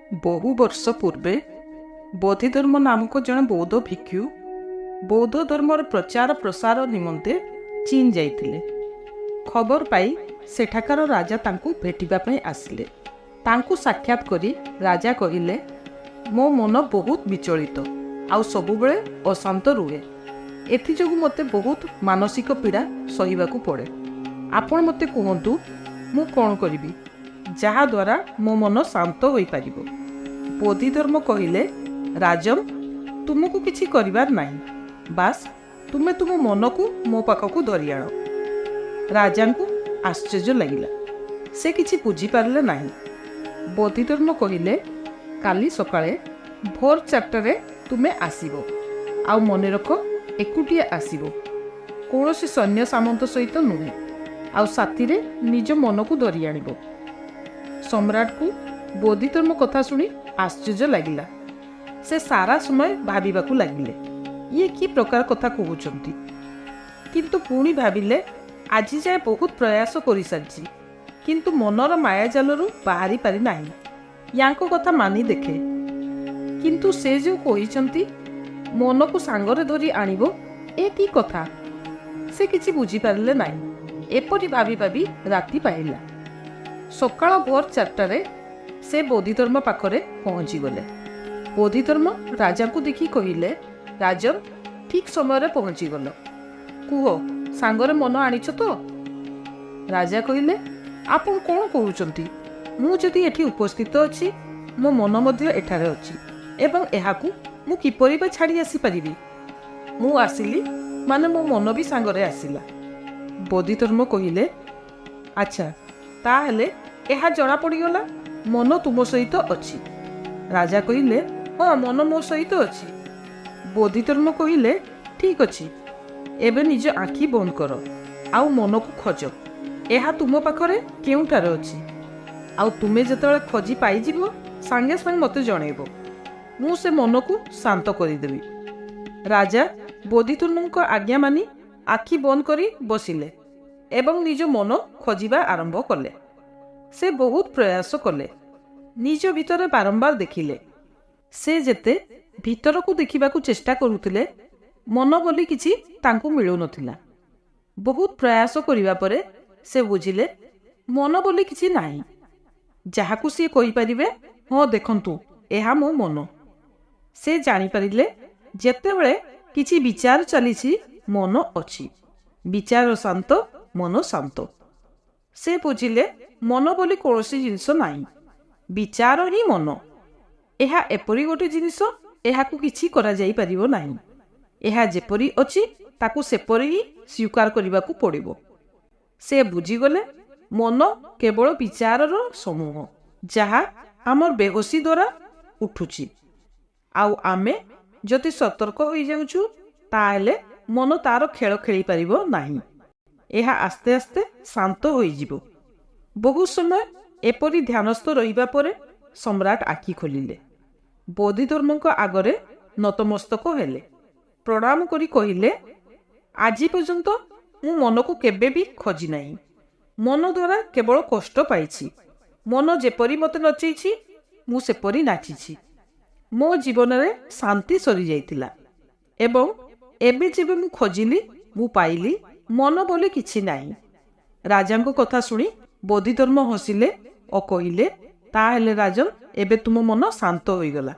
ବହୁ ବର୍ଷ ପୂର୍ବେ ବୋଧିଧର୍ମ ନାମକ ଜଣେ ବୌଦ୍ଧ ଭିକ୍ଷୁ ବୌଦ୍ଧ ଧର୍ମର ପ୍ରଚାର ପ୍ରସାର ନିମନ୍ତେ ଚୀନ ଯାଇଥିଲେ। ଖବର ପାଇ ସେଠାକାର ରାଜା ତାଙ୍କୁ ଭେଟିବା ପାଇଁ ଆସିଲେ। ତାଙ୍କୁ ସାକ୍ଷାତ କରି ରାଜା କହିଲେ, ମୋ ମନ ବହୁତ ବିଚଳିତ ଆଉ ସବୁବେଳେ ଅଶାନ୍ତ ରୁହେ। ଏଥିଯୋଗୁଁ ମୋତେ ବହୁତ ମାନସିକ ପୀଡ଼ା ସହିବାକୁ ପଡ଼େ। ଆପଣ ମୋତେ କୁହନ୍ତୁ, ମୁଁ କ'ଣ କରିବି ଯାହାଦ୍ୱାରା ମୋ ମନ ଶାନ୍ତ ହୋଇପାରିବ? ବୋଧିଧର୍ମ କହିଲେ, ରାଜନ, ତୁମକୁ କିଛି କରିବାର ନାହିଁ, ବାସ୍ ତୁମେ ତୁମ ମନକୁ ମୋ ପାଖକୁ ଧରି ଆଣ। ରାଜାଙ୍କୁ ଆଶ୍ଚର୍ଯ୍ୟ ଲାଗିଲା, ସେ କିଛି ବୁଝିପାରିଲେ ନାହିଁ। ବୋଧିଧର୍ମ କହିଲେ, କାଲି ସକାଳେ ଭୋର 4ଟାରେ ତୁମେ ଆସିବ, ଆଉ ମନେ ରଖ, ଏକୁଟିଆ ଆସିବ, କୌଣସି ସୈନ୍ୟ ସାମନ୍ତ ସହିତ ନୁହେଁ, ଆଉ ସାଥିରେ ନିଜ ମନକୁ ଧରି ଆଣିବ। ସମ୍ରାଟକୁ ବୋଧିଧର୍ମ କଥା ଶୁଣି ଆଶ୍ଚର୍ଯ୍ୟ ଲାଗିଲା। ସେ ସାରା ସମୟ ଭାବିବାକୁ ଲାଗିଲେ, ଇଏ କି ପ୍ରକାର କଥା କହୁଛନ୍ତି। କିନ୍ତୁ ପୁଣି ଭାବିଲେ, ଆଜି ଯାଏ ବହୁତ ପ୍ରୟାସ କରିସାରିଛି, କିନ୍ତୁ ମନର ମାୟାଜାଲରୁ ବାହାରି ପାରି ନାହିଁ। ୟାଙ୍କ କଥା ମାନି ଦେଖେ। କିନ୍ତୁ ସେ ଯେଉଁ କହିଛନ୍ତି ମନକୁ ସାଙ୍ଗରେ ଧରି ଆଣିବ, ଏ କି କଥା? ସେ କିଛି ବୁଝିପାରିଲେ ନାହିଁ। ଏପରି ଭାବି ଭାବି ରାତି ପାଇଲା। ସକାଳ ଭୋର 4ଟାରେ ସେ ବୋଧିଧର୍ମ ପାଖରେ ପହଞ୍ଚିଗଲେ। ବୋଧିଧର୍ମ ରାଜାଙ୍କୁ ଦେଖି କହିଲେ, ରାଜନ, ଠିକ୍ ସମୟରେ ପହଞ୍ଚିଗଲ। କୁହ, ସାଙ୍ଗରେ ମନ ଆଣିଛ ତ? ରାଜା କହିଲେ, ଆପଣ କ'ଣ କହୁଛନ୍ତି? ମୁଁ ଯଦି ଏଠି ଉପସ୍ଥିତ ଅଛି, ମୋ ମନ ମଧ୍ୟ ଏଠାରେ ଅଛି, ଏବଂ ଏହାକୁ ମୁଁ କିପରି ବା ଛାଡ଼ି ଆସିପାରିବି? ମୁଁ ଆସିଲି ମାନେ ମୋ ମନ ବି ସାଙ୍ଗରେ ଆସିଲା। ବୋଧିଧର୍ମ କହିଲେ, ଆଚ୍ଛା, ତାହେଲେ ଏହା ଜଣାପଡ଼ିଗଲା, ମନ ତୁମ ସହିତ ଅଛି। ରାଜା କହିଲେ, ହଁ, ମନ ମୋ ସହିତ ଅଛି। ବୋଧିଧର୍ମ କହିଲେ, ଠିକ୍ ଅଛି, ଏବେ ନିଜ ଆଖି ବନ୍ଦ କର ଆଉ ମନକୁ ଖୋଜ। ଏହା ତୁମ ପାଖରେ କେଉଁଠାରେ ଅଛି, ଆଉ ତୁମେ ଯେତେବେଳେ ଖୋଜି ପାଇଯିବ, ସାଙ୍ଗେ ସାଙ୍ଗେ ମୋତେ ଜଣାଇବ। ମୁଁ ସେ ମନକୁ ଶାନ୍ତ କରିଦେବି। ରାଜା ବୋଧିଧର୍ମଙ୍କ ଆଜ୍ଞା ମାନି ଆଖି ବନ୍ଦ କରି ବସିଲେ ଏବଂ ନିଜ ମନ ଖୋଜିବା ଆରମ୍ଭ କଲେ। ସେ ବହୁତ ପ୍ରୟାସ କଲେ, ନିଜ ଭିତରେ ବାରମ୍ବାର ଦେଖିଲେ। ସେ ଯେତେ ଭିତରକୁ ଦେଖିବାକୁ ଚେଷ୍ଟା କରୁଥିଲେ, ମନ ବୋଲି କିଛି ତାଙ୍କୁ ମିଳୁନଥିଲା। ବହୁତ ପ୍ରୟାସ କରିବା ପରେ ସେ ବୁଝିଲେ, ମନ ବୋଲି କିଛି ନାହିଁ, ଯାହାକୁ ସିଏ କହିପାରିବେ, ହଁ ଦେଖନ୍ତୁ, ଏହା ମୋ ମନ। ସେ ଜାଣିପାରିଲେ, ଯେତେବେଳେ କିଛି ବିଚାର ଚାଲିଛି, ମନ ଅଛି। ବିଚାର ଶାନ୍ତ, ମନ ଶାନ୍ତ। ସେ ବୁଝିଲେ, ମନ ବୋଲି କୌଣସି ଜିନିଷ ନାହିଁ, ବିଚାର ହିଁ ମନ। ଏହା ଏପରି ଗୋଟେ ଜିନିଷ, ଏହାକୁ କିଛି କରାଯାଇପାରିବ ନାହିଁ। ଏହା ଯେପରି ଅଛି, ତାକୁ ସେପରି ହିଁ ସ୍ୱୀକାର କରିବାକୁ ପଡ଼ିବ। ସେ ବୁଝିଗଲେ, ମନ କେବଳ ବିଚାରର ସମୂହ, ଯାହା ଆମର ବେହୋସି ଦ୍ୱାରା ଉଠୁଛି। ଆଉ ଆମେ ଯଦି ସତର୍କ ହୋଇଯାଉଛୁ, ତାହେଲେ ମନ ତାର ଖେଳ ଖେଳିପାରିବ ନାହିଁ। ଏହା ଆସ୍ତେ ଆସ୍ତେ ଶାନ୍ତ ହୋଇଯିବ। ବହୁ ସମୟ ଏପରି ଧ୍ୟାନସ୍ଥ ରହିବା ପରେ ସମ୍ରାଟ ଆଖି ଖୋଲିଲେ। ବୋଧିଧର୍ମଙ୍କ ଆଗରେ ନତମସ୍ତକ ହେଲେ। ପ୍ରଣାମ କରି କହିଲେ, ଆଜି ପର୍ଯ୍ୟନ୍ତ ମୁଁ ମନକୁ କେବେ ବି ଖୋଜି ନାହିଁ। ମନ ଦ୍ୱାରା କେବଳ କଷ୍ଟ ପାଇଛି। ମନ ଯେପରି ମୋତେ ନଚେଇଛି, ମୁଁ ସେପରି ନାଚିଛି। ମୋ ଜୀବନରେ ଶାନ୍ତି ସରିଯାଇଥିଲା, ଏବଂ ଏବେ ଯେବେ ମୁଁ ଖୋଜିଲି, ମୁଁ ପାଇଲି, ମନ ବୋଲି କିଛି ନାହିଁ। ରାଜାଙ୍କ କଥା ଶୁଣି ବୋଧିଧର୍ମ ହସିଲେ ଓ କହିଲେ, ତାହେଲେ ରାଜନ, ଏବେ ତୁମ ମନ ଶାନ୍ତ ହୋଇଗଲା।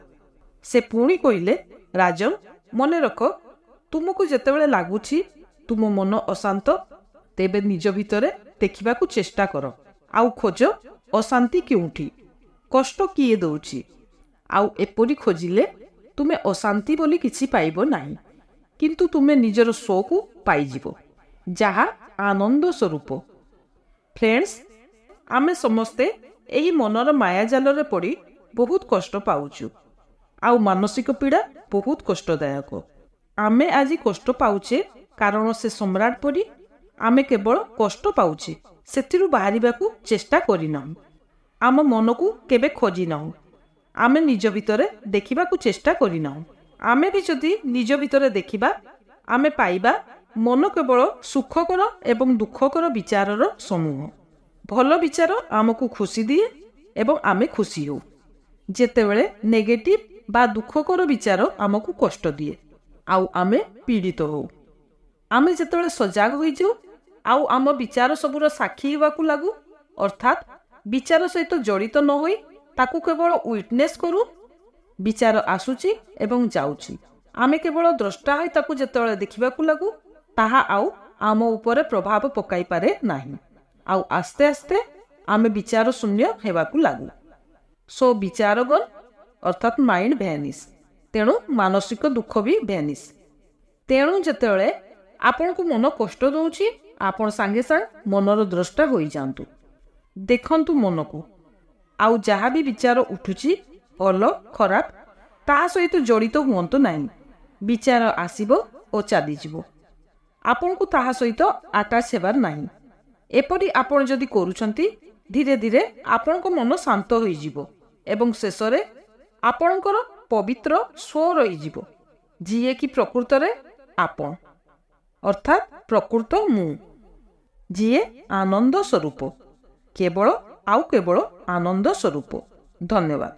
ସେ ପୁଣି କହିଲେ, ରାଜନ, ମନେ ରଖ, ତୁମକୁ ଯେତେବେଳେ ଲାଗୁଛି ତୁମ ମନ ଅଶାନ୍ତ, ତେବେ ନିଜ ଭିତରେ ଦେଖିବାକୁ ଚେଷ୍ଟା କର ଆଉ ଖୋଜ, ଅଶାନ୍ତି କେଉଁଠି, କଷ୍ଟ କିଏ ଦେଉଛି। ଆଉ ଏପରି ଖୋଜିଲେ ତୁମେ ଅଶାନ୍ତି ବୋଲି କିଛି ପାଇବ ନାହିଁ, କିନ୍ତୁ ତୁମେ ନିଜର ସ୍ୱକୁ ପାଇଯିବ, ଯାହା ଆନନ୍ଦ ସ୍ୱରୂପ। ଫ୍ରେଣ୍ଡସ୍, ଆମେ ସମସ୍ତେ ଏହି ମନର ମାୟାଜାଲରେ ପଡ଼ି ବହୁତ କଷ୍ଟ ପାଉଛୁ, ଆଉ ମାନସିକ ପୀଡ଼ା ବହୁତ କଷ୍ଟଦାୟକ। ଆମେ ଆଜି କଷ୍ଟ ପାଉଛେ କାରଣ ସେ ସମ୍ରାଟ ପରି ଆମେ କେବଳ କଷ୍ଟ ପାଉଛେ, ସେଥିରୁ ବାହାରିବାକୁ ଚେଷ୍ଟା କରିନାହୁଁ। ଆମ ମନକୁ କେବେ ଖୋଜିନାହୁଁ। ଆମେ ନିଜ ଭିତରେ ଦେଖିବାକୁ ଚେଷ୍ଟା କରିନାହୁଁ। ଆମେ ବି ଯଦି ନିଜ ଭିତରେ ଦେଖିବା, ଆମେ ପାଇବା, ମନ କେବଳ ସୁଖକର ଏବଂ ଦୁଃଖକର ବିଚାରର ସମୂହ। ଭଲ ବିଚାର ଆମକୁ ଖୁସି ଦିଏ ଏବଂ ଆମେ ଖୁସି ହେଉ। ଯେତେବେଳେ ନେଗେଟିଭ ବା ଦୁଃଖକର ବିଚାର ଆମକୁ କଷ୍ଟ ଦିଏ ଆଉ ଆମେ ପୀଡ଼ିତ ହେଉ। ଆମେ ଯେତେବେଳେ ସଜାଗ ହୋଇଯାଉ ଆଉ ଆମ ବିଚାର ସବୁର ସାକ୍ଷୀ ହେବାକୁ ଲାଗୁ, ଅର୍ଥାତ୍ ବିଚାର ସହିତ ଜଡ଼ିତ ନ ହୋଇ ତାକୁ କେବଳ ୱିଟନେସ୍ କରୁ। ବିଚାର ଆସୁଛି ଏବଂ ଯାଉଛି, ଆମେ କେବଳ ଦ୍ରଷ୍ଟା ହୋଇ ତାକୁ ଯେତେବେଳେ ଦେଖିବାକୁ ଲାଗୁ, ତାହା ଆଉ ଆମ ଉପରେ ପ୍ରଭାବ ପକାଇପାରେ ନାହିଁ ଆଉ ଆସ୍ତେ ଆସ୍ତେ ଆମେ ବିଚାର ଶୂନ୍ୟ ହେବାକୁ ଲାଗୁ। ସୋ ବିଚାରଗଣ ଅର୍ଥାତ୍ ମାଇଣ୍ଡ ଭ୍ୟାନିସ୍, ତେଣୁ ମାନସିକ ଦୁଃଖ ବି ଭ୍ୟାନିସ୍। ତେଣୁ ଯେତେବେଳେ ଆପଣଙ୍କୁ ମନ କଷ୍ଟ ଦେଉଛି, ଆପଣ ସାଙ୍ଗେ ସାଙ୍ଗେ ମନର ଦ୍ରଷ୍ଟା ହୋଇଯାଆନ୍ତୁ, ଦେଖନ୍ତୁ ମନକୁ, ଆଉ ଯାହା ବି ବିଚାର ଉଠୁଛି ଭଲ ଖରାପ ତାହା ସହିତ ଜଡ଼ିତ ହୁଅନ୍ତୁ ନାହିଁ। ବିଚାର ଆସିବ ଓ ଚାଲିଯିବ, ଆପଣଙ୍କୁ ତାହା ସହିତ ଆଟାଚ୍ ହେବାର ନାହିଁ। ଏପରି ଆପଣ ଯଦି କରୁଛନ୍ତି, ଧୀରେ ଧୀରେ ଆପଣଙ୍କ ମନ ଶାନ୍ତ ହୋଇଯିବ ଏବଂ ଶେଷରେ ଆପଣଙ୍କର ପବିତ୍ର ସ୍ୱ ରହିଯିବ, ଯିଏକି ପ୍ରକୃତରେ ଆପଣ, ଅର୍ଥାତ୍ ପ୍ରକୃତ ମୁଁ, ଯିଏ ଆନନ୍ଦ ସ୍ୱରୂପ, କେବଳ ଆଉ କେବଳ ଆନନ୍ଦ ସ୍ୱରୂପ। ଧନ୍ୟବାଦ।